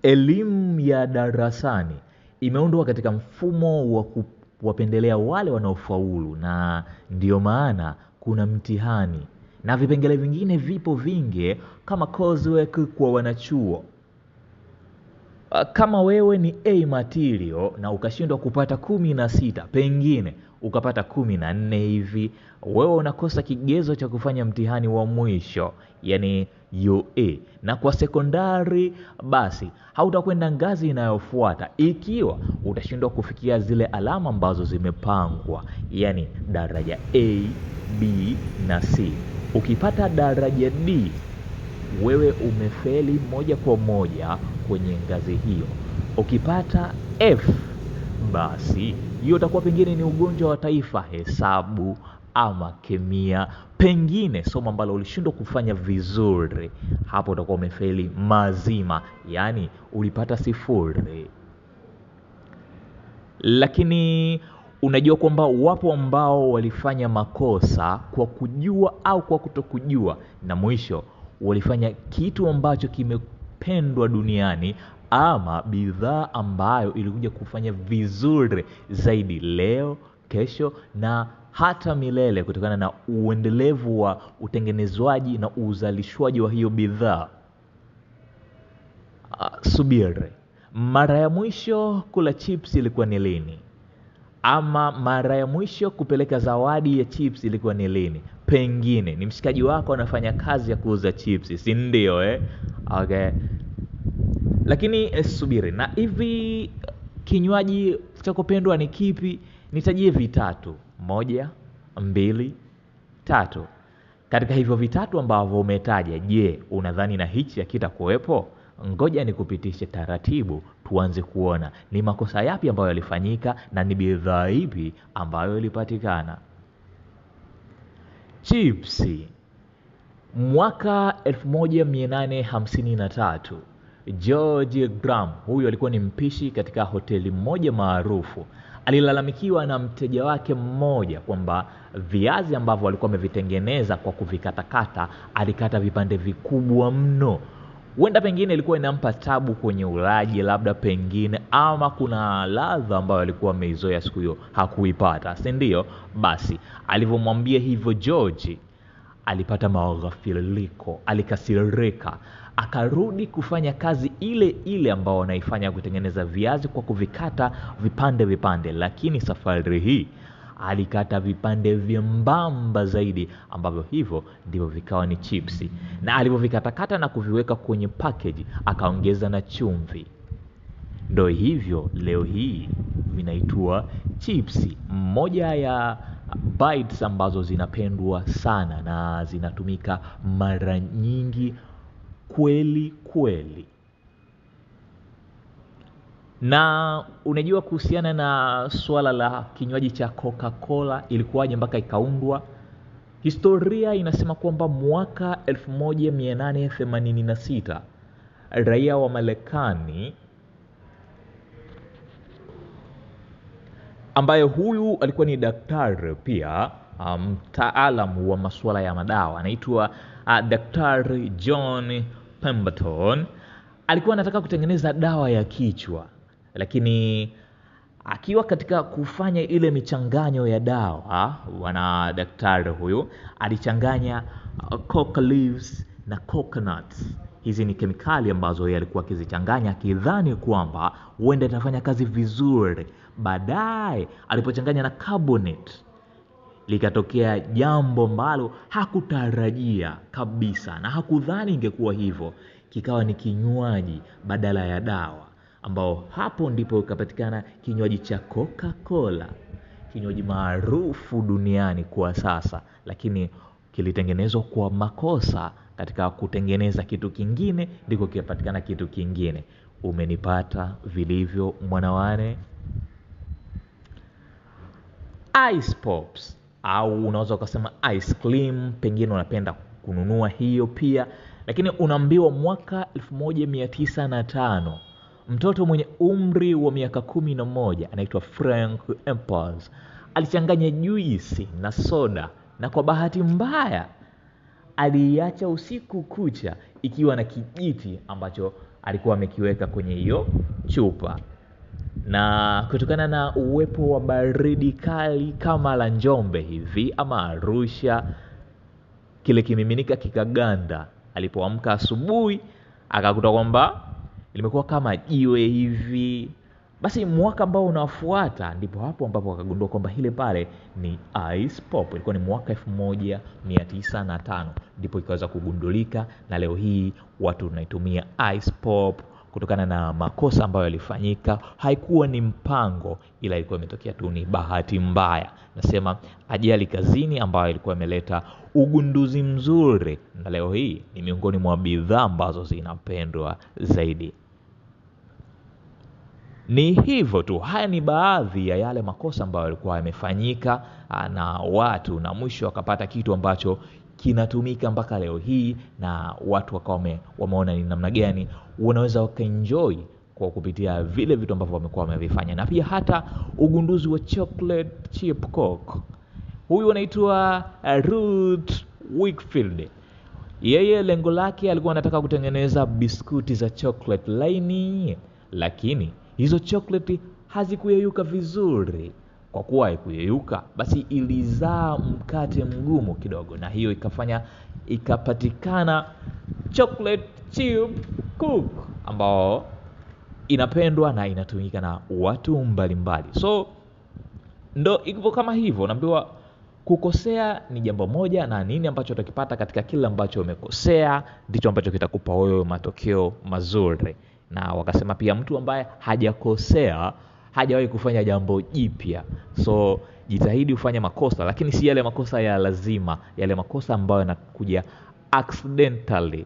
Elimu ya darasani imeundwa katika mfumo wa kuwapendelea wale wanaofaulu, na ndio maana kuna mtihani na vipengele vingine vipo vingi kama coursework kwa wanachuo. Kama wewe ni A material na ukashindwa kupata 16, pengine ukapata 14 hivi, wewe unakosa kigezo cha kufanya mtihani wa mwisho, yani UA. Na kwa sekondari basi hautakwenda ngazi inayofuata ikiwa utashindwa kufikia zile alama ambazo zimepangwa, yani daraja A, B na C. Ukipata daraja D, wewe umefeli moja kwa moja kwenye ngazi hiyo. Ukipata F, basi hiyo utakuwa pengine ni ugonjwa wa taifa, hesabu ama kemia, pengine somo ambalo ulishindwa kufanya vizuri. Hapo utakuwa umefeli mazima, yani ulipata 0. Lakini unajua kwamba wapo ambao walifanya makosa kwa kujua au kwa kutokujua, na mwisho walifanya kitu ambacho kimependwa duniani ama bidhaa ambayo ilikuja kufanya vizuri zaidi leo, kesho na hata milele, kutokana na uendelevu wa utengenezwaji na uzalishwaji wa hiyo bidhaa. Subiri, mara ya mwisho kula chips ilikuwa ni lini? Ama mara ya mwisho kupeleka zawadi ya chips ilikuwa ni lini? Pengine ni mshikaji wako anafanya kazi ya kuuza chips, si ndio? Okay. Lakini subiri, na hivi kinywaji cha kupendwa ni kipi? Nitajie vitatu. 1, 2, 3. Katika hivyo vitatu ambavyo umetaja, je, unadhani na hichi hakitakuwepo? Ngoja nikupitishe taratibu, tuanze kuona ni makosa yapi ambayo yalifanyika na ni bidhaa ipi ambayo ilipatikana. Chipsi. Mwaka 1853, George Graham, huyu alikuwa ni mpishi katika hoteli moja maarufu, alilalamikiwa na mteja wake mmoja kwamba viazi ambavyo alikuwa amevitengeneza kwa kuvikatakata, alikata vipande vikubwa mno. Huenda pengine ilikuwa inampa tabu kwenye ulaji, labda pengine, ama kuna ladha ambayo alikuwa ameizoea siku hiyo hakuipata, si ndio? Basi alivyomwambia hivyo George, alipata maghafiriko, alikasirika, akarudi kufanya kazi ile ile ambao anaifanya kutengeneza viazi kwa kuvikata vipande vipande, lakini safari hii alikata vipande vyembamba zaidi, ambavyo hivyo ndivyo vikawa ni chipsi. Na alivyovikata na kuviweka kwenye package, akaongeza na chumvi. Ndio hivyo leo hii vinaitwa chipsi. Moja ya bites ambazo zinapendwa sana na zinatumika mara nyingi kweli kweli. Na unajua kuhusiana na swala la kinywaji cha Coca-Cola ilikuwaje mpaka ikaundwa? Historia inasema kwamba mwaka 1886 raia wa Marekani, ambaye huyu alikuwa ni daktari pia, mtaalamu wa masuala ya madawa, anaitwa Daktari John Pemberton, alikuwa anataka kutengeneza dawa ya kichwa. Lakini akiwa katika kufanya ile michanganyo ya dawa, wana daktari huyu alichanganya coca leaves na coconuts. Hizi ni kemikali ambazo yeye alikuwa akizichanganya akidhani kwamba huenda itafanya kazi vizuri. Baadaye alipochanganya na carbonate, likatokea jambo ambalo hakutarajia kabisa na hakudhani ingekuwa hivyo. Kikawa ni kinywaji badala ya dawa, ambao hapo ndipo ikapatikana kinywaji cha Coca-Cola, kinywaji maarufu duniani kwa sasa, lakini kilitengenezwa kwa makosa. Katika kutengeneza kitu kingine ndiko kikapatikana kitu kingine. Umenipata vilivyo mwanawane? Ice pops, au unaweza ukasema ice cream, pengine unapenda kununua hiyo pia. Lakini unaambiwa mwaka 1905 mtoto mwenye umri wa miaka 11 anaitwa Frank Empers alichanganya juisi na soda, na kwa bahati mbaya aliacha usiku kucha ikiwa na kijiti ambacho alikuwa amekiweka kwenye hiyo chupa. Na kutokana na uwepo wa baridi kali kama la Njombe hivi ama Arusha, kile kimiminika kikaganda. Alipoamka asubuhi akakuta kwamba limekuwa kama jiwe hivi. Basi mwaka ambao unafuata ndipo hapo ambapo akagundua kwamba ile pale ni ice pop. Ilikuwa ni mwaka 1905 ndipo ikaweza kugundulika, na leo hii watu tunaitumia ice pop kutokana na makosa ambayo yalifanyika. Haikuwa ni mpango, ila ilikuwa imetokea tu, ni bahati mbaya. Nasema ajali kazini ambayo ilikuwa imeleta ugunduzi mzuri, na leo hii ni miongoni mwa bidhaa ambazo zinapendwa zaidi. Ni hivyo tu, haya ni baadhi ya yale makosa ambayo yalikuwa yamefanyika na watu, na mwisho wakapata kitu ambacho kinatumika mpaka leo hii, na watu wakawa wameona ni namna gani wanaweza wakaenjoy kwa kupitia vile vitu ambavyo wamekuwa wamevifanya. Na pia hata ugunduzi wa chocolate chip coke. Huyu anaitwa Ruth Wakefield. Yeye lengo lake alikuwa anataka kutengeneza biskuti za chocolate laini, lakini hizo chocolate hazikuyeyuka vizuri. Kwa kuwa haikuyeyuka, basi ilizaa mkate mgumu kidogo, na hiyo ikafanya ikapatikana chocolate chip coke ambao inapendwa na inatumika na watu mbalimbali. So ndo iko kama hivyo, naambiwa kukosea ni jambo moja, na nini ambacho utakipata katika kila ambacho umekosea ndicho ambacho kitakupa wewe matokeo mazuri. Na wakasema pia mtu ambaye hajakosea hajawahi kufanya jambo jipya. So jitahidi ufanye makosa, lakini si yale makosa ya lazima, yale makosa ambayo yanakuja accidentally.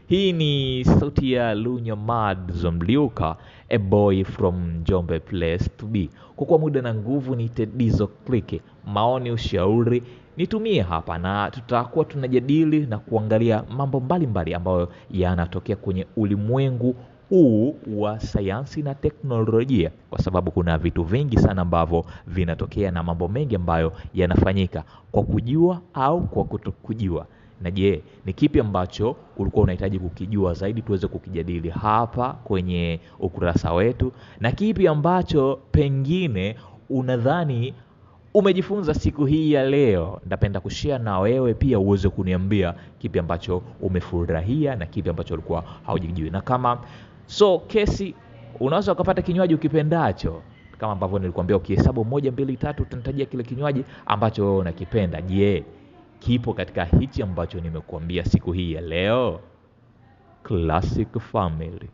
Hii ni sauti ya Lunya Mad Zomliuka, a boy from Njombe place to be. Kwa kuwa muda na nguvu ni Tedizo Click. Maoni, ushauri nitumie hapa, na tutakuwa tunajadili na kuangalia mambo mbalimbali ambayo yanatokea kwenye ulimwengu huu wa sayansi na teknolojia, kwa sababu kuna vitu vingi sana ambavyo vinatokea na mambo mengi ambayo yanafanyika kwa kujua au kwa kutokujua. Na je, ni kipi ambacho ulikuwa unahitaji kukijua zaidi tuweze kukijadili hapa kwenye ukurasa wetu, na kipi ambacho pengine unadhani umejifunza siku hii ya leo? Napenda kushare na wewe pia uweze kuniambia kipi ambacho umefurahia na kipi ambacho ulikuwa haujijui. Na kama kesi unaweza ukapata kinywaji ukipendacho, kama ambavyo nilikwambia ukihesabu 1 2 3 utanitajia kile kinywaji ambacho unakipenda. Je, kipo katika hichi ambacho nimekuambia siku hii ya leo? Classic Family.